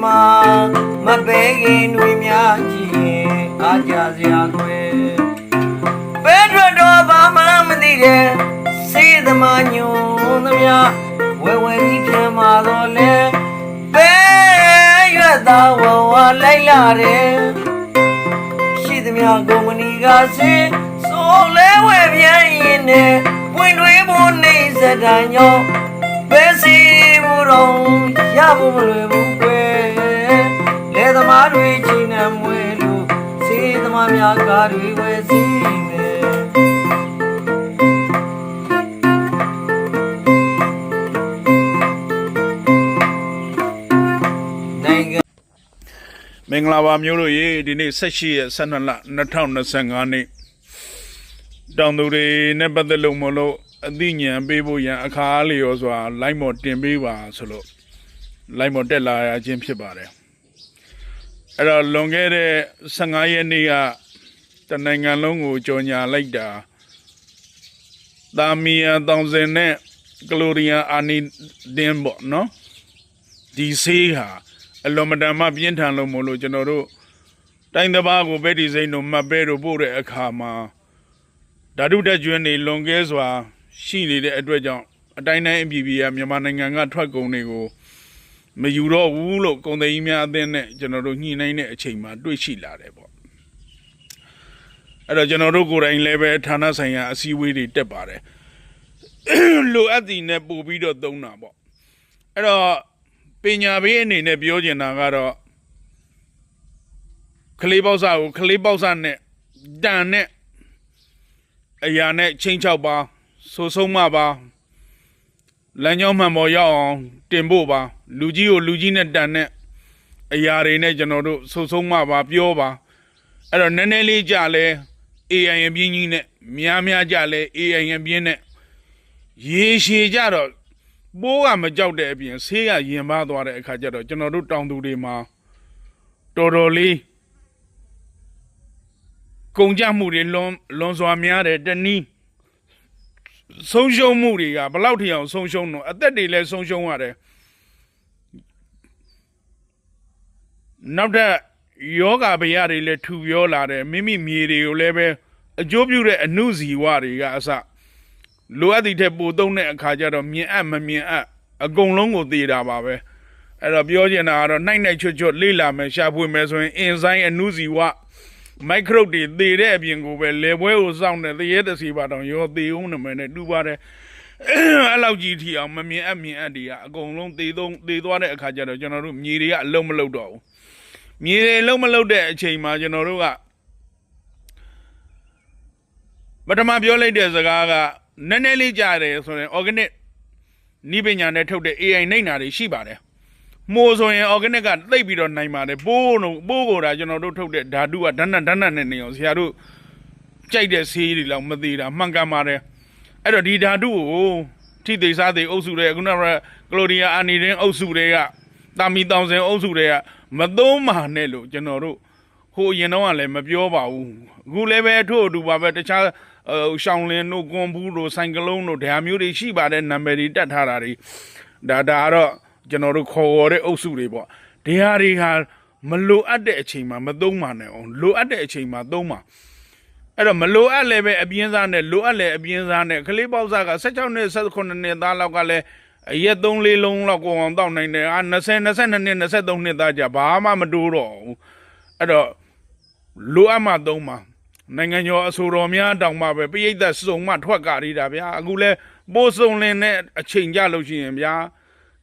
မှာမပဲခင်တွေများကြည့်အားကြစရာကွယ်ပဲထွက်တော့ဘာမှမသိတဲ့စေးသမားညွန်သမျှဝဲဝဲကြီးပြန်มาတော့လဲပဲရွက်သားဝဝလိုက်လာတယ်ရှိသမျှကုမ္ပဏီကစေးဆိုလဲဝဲပြန်ရင်နဲ့ပွင့်တွေးဖို့နေစတဲ့ညောပဲစီဘူးတော့ရဖို့မလွယ်ဘူးကွယ်လေသမားတွေချင်းနဲ့မွေးလို့စေးသမားများကားတွေဝဲစီမယ်မင်္ဂလာပါမျိုးတို့ရေဒီနေ့18ရက်12လ2025နေ့တောင်သူတွေနဲ့ပတ်သက်လို့မလို့အသိဉာဏ်ပေးဖို့ရန်အခါအားလျော်စွာလိုက်မော်တင်ပေးပါဆိုလို့လိုက်မော်တက်လာရခြင်းဖြစ်ပါတယ်အဲ့တော့လွန်ခဲ့တဲ့15ရက်နေ့ကတနိုင်ငံလုံးကိုကြော်ညာလိုက်တာသာမီယာတောင်စင်နဲ့ကလိုရီယာအာနီဒင်းပေါ့နော်ဒီဆေးဟာအလွန်မတန်မှပြင်းထန်လို့မို့လို့ကျွန်တော်တို့တိုင်းတစ်ပါးကိုပဲဒီစိမ့်တို့မှတ်ပဲတို့ပို့တဲ့အခါမှာဓာတုတက်ကျွန်းနေလွန်ကဲစွာရှိနေတဲ့အတွက်ကြောင့်အတိုင်းတိုင်းအပြည်ပြည်ကမြန်မာနိုင်ငံကထွက်ကုန်တွေကိုမယူတော့ဘူးလို့ကုန်သည်ကြီးများအသင်းနဲ့ကျွန်တော်တို့ညှိနှိုင်းတဲ့အချိန်မှာတွေ့ရှိလာတယ်ပေါ့အဲ့တော့ကျွန်တော်တို့ကိုယ်တိုင်လည်းပဲဌာနဆိုင်ရာအစည်းအဝေးတွေတက်ပါတယ်လိုအပ်သည်နဲ့ပို့ပြီးတော့သုံးတာပေါ့အဲ့တော့ပညာပေးအနေနဲ့ပြောချင်တာကတော့ခလေးပေါက်စာကိုခလေးပေါက်စာနဲ့တန်နဲ့အရာနဲ့ချင်းချောက်ပါဆိုဆုံးမပါလမ်းကြောင်းမှန်ပေါ်ရောက်အောင်တင်ဖို့ပါလူကြီးကိုလူကြီးနဲ့တန်နဲ့အရာတွေနဲ့ကျွန်တော်တို့ဆိုဆုံးမပါပြောပါအဲ့တော့နည်းနည်းလေးကြလဲ AI ရပြင်းကြီးနဲ့များကြလဲ AI ရပြင်းနဲ့ရေရှည်ကြတော့ပိုးကမကြောက်တဲ့အပြင်ဆေးကရင်ပါသွားတဲ့အခါကျတော့ကျွန်တော်တို့တောင်သူတွေမှာတော်တော်လေးကုန်ကြမှုတွေလွန်စွာများတယ်တနည်းဆုံးရှုံးမှုတွေကဘလောက်ထီအောင်ဆုံးရှုံးတော့အသက်တွေလည်းဆုံးရှုံးရတယ်နောက်ထပ်ယောဂဗျာတွေလည်းထူပြောလာတယ်မိမိမြေတွေကိုလည်းပဲအကျိုးပြုတဲ့အနုဇီဝတွေကအစလိုအပ်သည့်ထက်ပိုသုံးတဲ့အခါကျတော့မြင်အပ်မမြင်အပ်အကုန်လုံးကိုသိတာပါပဲအဲ့တော့ပြောချင်တာကတော့နှိုက်နှိုက်ချွတ်ချွတ်လေးလာမယ်ရှာဖွေမယ်ဆိုရင်အင်ဇိုင်းအနုဇီဝမိုက်ခရုတ်တွေသေတဲ့အပြင်ကိုပဲလေပွဲကိုစောင့်တဲ့သေရဲတစီပါတော့ရောသေအောင်နမယ်နဲ့တူပါတယ်အဲ့လောက်ကြီးထီအောင်မမြင်အပ်မြင်အပ်တွေကအကုန်လုံးသေသွားတဲ့အခါကျတော့ကျွန်တော်တို့မြေတွေကအလုံးမလုံးတော့ဘူးမြေတွေလုံးမလုံးတဲ့အချိန်မှာကျွန်တော်တို့ကပထမပြောလိုက်တဲ့စကားကနည်းနည်းလေးကြားတယ်ဆိုရင် organic နိပညာနဲ့ထုတ်တဲ့ AI နှိမ့်တာတွေရှိပါတယ်မိုးဆိုရင် organic ကသိပ်ပြီးတော့နိုင်ပါတယ်ပိုးကိုဒါကျွန်တော်တို့ထုတ်တဲ့ဓာတုကဓာတ်နဲ့နေအောင်ဆရာတို့ကြိုက်တဲ့ဆေးတွေလောက်မသေးတာမှန်ကန်ပါတယ်အဲ့တော့ဒီဓာတုကိုထိသိစားသိအုပ်စုတွေခုနကကလိုရီယာအာနီဒင်းအုပ်စုတွေကတာမီတောင်စင်အုပ်စုတွေကမသုံးမှနဲ့လို့ကျွန်တော်တို့ဟိုရင်တော့ကလည်းမပြောပါဘူးအခုလည်းပဲထို့အတူပါပဲတခြားရှောင်းလင်းတို့ကွန်ဘူးတို့ဆိုင်ကလုံးတို့ဒါမျိုးတွေရှိပါတယ်နာမည်တွေတက်ထားတာတွေဒါကတော့ကျွန်တော်တို့ခေါ်ရတဲ့အုပ်စုတွေပေါ့ဒီဟာတွေဟာမလိုအပ်တဲ့အချိန်မှာမသုံးပါနဲ့အောင်လိုအပ်တဲ့အချိန်မှာသုံးပါအဲ့တော့မလိုအပ်လည်းပဲအပြင်းစားနဲ့လိုအပ်လည်းအပြင်းစားနဲ့ကလေးပေါက်စားက16နှစ်18နှစ်သားလောက်ကလည်းအရက်3-4လုံးလောက်ကိုအောင်တောက်နိုင်တယ်20 22နှစ်23နှစ်သားကြဘာမှမတိုးတော့ဘူးအဲ့တော့လိုအပ်မှသုံးပါနိုင်ငံကျော်အဆိုတော်များတောင်မှပဲပြိဿစုံမှထွက်ကြရတာဗျာအခုလဲပိုးစုံလင်းတဲ့အချိန်ကြလို့ရှိရင်ဗျာ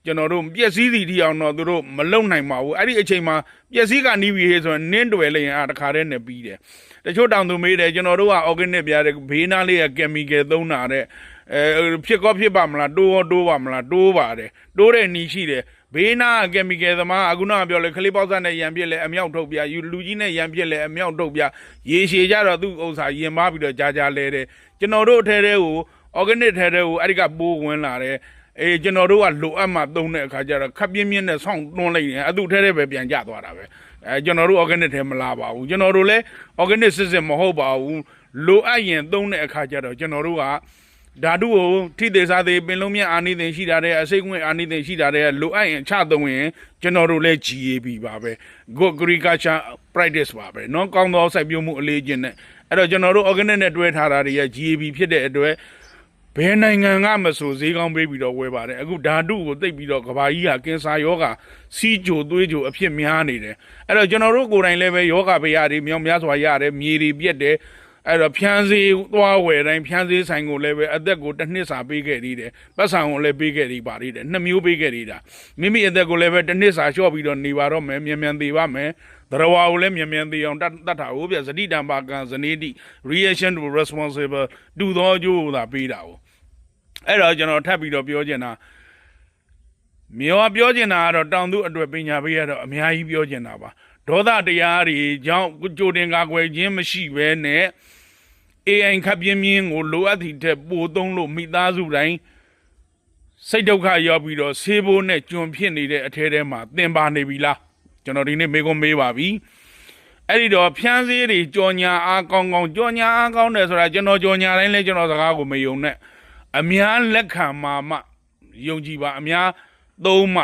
ကျွန်တော်တို့ပြက်စီးစီတီအောင်တော့သူတို့မလုံနိုင်ပါဘူးအဲ့ဒီအချိန်မှာပြက်စီးကနီးပြီဆိုရင်နင်းတွယ်လိုက်ရင်တခါတည်းနဲ့ပြီးတယ်တချို့တောင်သူမေးတယ်ကျွန်တော်တို့က organic ပြတဲ့ဘေးနားလေးက chemical သုံးတာတဲ့ဖြစ်ပါမလားတိုးပါမလားတိုးပါတယ်တိုးတဲ့နီးရှိတယ်ဘေးနား chemical သမားအခုနကပြောလေခလေးပေါက်စားနဲ့ရံပြက်လဲအမြောက်ထုတ်ပြလူကြီးနဲ့ရံပြက်လဲအမြောက်ထုတ်ပြရေရှည်ကြတော့သူ့ဥစ္စာရင်ပါပြီးတော့ကြာလဲတယ်ကျွန်တော်တို့အထဲထဲကို organic ထဲထဲကိုအဲ့ဒီကပိုးဝင်လာတယ်ကျွန်တော်တို့ကလိုအပ်မှသုံးတဲ့အခါကျတော့ခပ်ပြင်းပြင်းနဲ့ဆောင်းတွန်းလိုက်ရင်အဲ့သူထဲထဲပဲပြန်ကျသွားတာပဲကျွန်တော်တို့ organic ထဲမလာပါဘူးကျွန်တော်တို့လည်း organic စစ်မဟုတ်ပါဘူးလိုအပ်ရင်သုံးတဲ့အခါကျတော့ကျွန်တော်တို့က ဓာတုကိုထိသေးစားသေးပင်လုံးမြတ်အာနိသင်ရှိတာတဲ့အစိတ်ဝင်အာနိသင်ရှိတာတဲ့လိုအပ်ရင်ချသုံးရင်ကျွန်တော်တို့လည်း GAP ပါပဲ Good Agriculture Practice ပါပဲเนาะကောင်းသောစိုက်ပျိုးမှုအလေးကျင့်နဲ့အဲ့တော့ကျွန်တော်တို့ organic နဲ့တွဲထားတာတွေက GAP ဖြစ်တဲ့အတွက်ဘယ်နိုင်ငံကမဆိုဈေးကောင်းပေးပြီးတော့ဝယ်ပါတယ်အခုဓာတုကိုသိပ်ပြီးတော့ကဘာကြီးဟာကင်ဆာယောဂါစီးကြိုသွေးကြိုအဖြစ်များနေတယ်အဲ့တော့ကျွန်တော်တို့ကိုယ်တိုင်လည်းပဲယောဂဘေးရတွေမြောက်များစွာရတယ်မြေတွေပြက်တယ်အဲ့တော့ဖြန်းစေးသွားဝယ်တိုင်းဖြန်းစေးဆိုင်ကိုလည်းပဲအသက်ကိုတစ်နှစ်စာပေးခဲ့သေးတယ်ပတ်စံကိုလည်းပေးခဲ့သေးပါသေးတယ်နှစ်မျိုးပေးခဲ့သေးတာမိမိအသက်ကိုလည်းပဲတစ်နှစ်စာလျှော့ပြီးတော့နေပါတော့မယ်မြန်မြန်သေးပါမယ်သရဝါကိုလည်းမြန်မြန်သေးအောင်တတ်တာဟုတ်ပြဇတိတံပါကံဇနေတိ reaction to responsible တူသောအကျိုးကိုသာပေးတာကိုအဲ့တော့ကျွန်တော်ထပ်ပြီးတော့ပြောချင်တာမြောပြောချင်တာကတော့တောင်သူအတွက်ပညာပေးရတော့အများကြီးပြောချင်တာပါဒေါသတရားတွေကြောင့်ကြိုတင်ကာကွယ်ခြင်းမရှိဘဲနဲ့ AI ခပ်ပြင်းပြင်းကိုလိုအပ်သည့်ထက်ပိုသုံးလို့မိသားစုတိုင်းစိတ်ဒုက္ခရောက်ပြီးတော့ဆေးဘိုးနဲ့ကျွန်ဖြစ်နေတဲ့အထဲထဲမှာသင်ပါနေပြီလားကျွန်တော်ဒီနေ့မေးခွန်းမေးပါပြီအဲ့ဒီတော့ဖြန်းစည်းတွေကြော်ညာအားကောင်းကောင်းကြော်ညာအားကောင်းတယ်ဆိုတာကျွန်တော်ကြော်ညာတိုင်းလဲကျွန်တော်စကားကိုမယုံနဲ့အများလက်ခံမှာမှယုံကြည်ပါအများသုံးမှ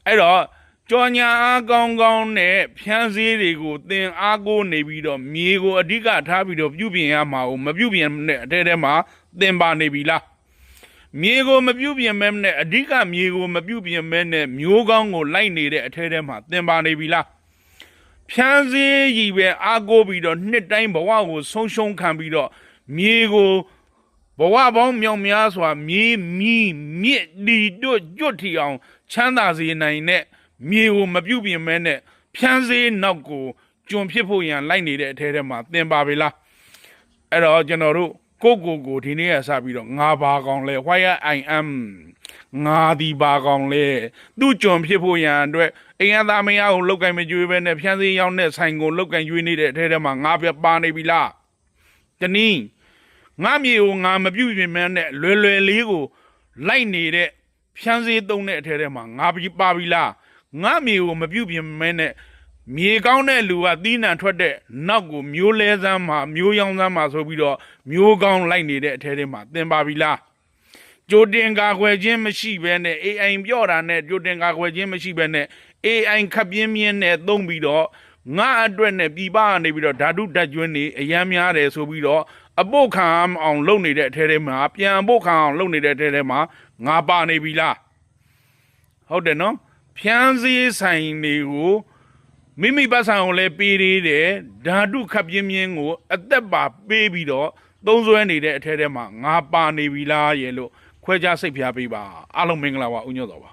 အဲ့တော့ကြော်ညာအားကောင်းကောင်းနဲ့ဖြန်းစည်းတွေကိုသင်အားကိုနေပြီးတော့မြေကိုအဓိကထားပြီးတော့ပြုပြင်ရမှာကိုမပြုပြင်တဲ့အထဲထဲမှာသင်ပါနေပြီလားမြေကိုမပြုပြင်မဲနဲ့အဓိကမြေကိုမပြုပြင်မဲနဲ့မျိုးကောင်းကိုလိုက်နေတဲ့အထဲထဲမှာသင်ပါနေပြီလားဖြန်းစည်းကြီးပဲအားကိုပြီးတော့နှစ်တိုင်းဘဝကိုဆုံးရှုံးခံပြီးတော့မြေကိုဘဝပေါင်းမြောင်များစွာမြေမီးမြစ်ဒီတို့ကျွတ်ထီအောင်ချမ်းသာစေနိုင်တဲ့မြေကိုမပြုပြင်မဲနဲ့ဖြန်းစည်းနောက်ကိုကျွန်ဖြစ်ဖို့ရန်လိုက်နေတဲ့အထဲထဲမှာသင်ပါပြီလားအဲ့တော့ကျွန်တော်တို့ကိုဒီနေ့ကစပြီးတော့ငါဘာကောင်လဲ why I am ငါဒီဘာကောင်လဲသူ့ကျွန်ဖြစ်ဖို့ရန်အတွက်အိမ်သားမယားကိုလောက်ကင်မကျွေးပဲနဲ့ဖြန်းစည်းရောက်တဲ့ဆိုင်ကိုလောက်ကင်ကျွေးနေတဲ့အထဲထဲမှာငါပြပါနေပြီလားတနည်းငါမြေကိုငါမပြုတ်ပြင်မဲနဲ့လွယ်လွယ်လေးကိုလိုက်နေတဲ့ဖြန်းစည်းသုံးတဲ့အထဲထဲမှာငါပါပြီလားငါမြေကိုမပြုတ်ပြင်မဲနဲ့မြေကောင်းတဲ့လူကသီးနှံထွက်တဲ့နောက်ကိုမျိုးလဲစမ်းမှာမျိုးရောင်းစမ်းမှာဆိုပြီးတော့မျိုးကောင်းလိုက်နေတဲ့အထဲထဲမှာသင်ပါပြီလားကြိုတင်ကာကွယ်ခြင်းမရှိဘဲနဲ့ AI ပြော့တာနဲ့ကြိုတင်ကာကွယ်ခြင်းမရှိဘဲနဲ့ AI ခပ်ပြင်းပြင်းနဲ့သုံးပြီးတော့ငါအတွက်နဲ့ပြည်ပကနေပြီးတော့ဓာတုဓာတ်ကျွန်းတွေအယမ်းများတယ်ဆိုပြီးတော့အပုတ်ခံအောင်လုပ်နေတဲ့အထဲထဲမှာပြန်အပုတ်ခံအောင်လုပ်နေတဲ့အထဲထဲမှာငါပါနေပြီလားဟုတ်တယ်နော်ဖြန်းစည်းဆိုင်တွေကိုမိမိပတ်ဆိုင်ကိုလည်းပေးသေးတယ်ဓာတုခပ်ပြင်းပြင်းကိုအသက်ပါပေးပြီးတော့သုံးစွဲနေတဲ့အထဲထဲမှာငါပါနေပြီလားရဲ့လို့ခွဲခြားစိတ်ဖျားပေးပါအားလုံးမင်္ဂလာပါဦးညွတ်တော်ပါ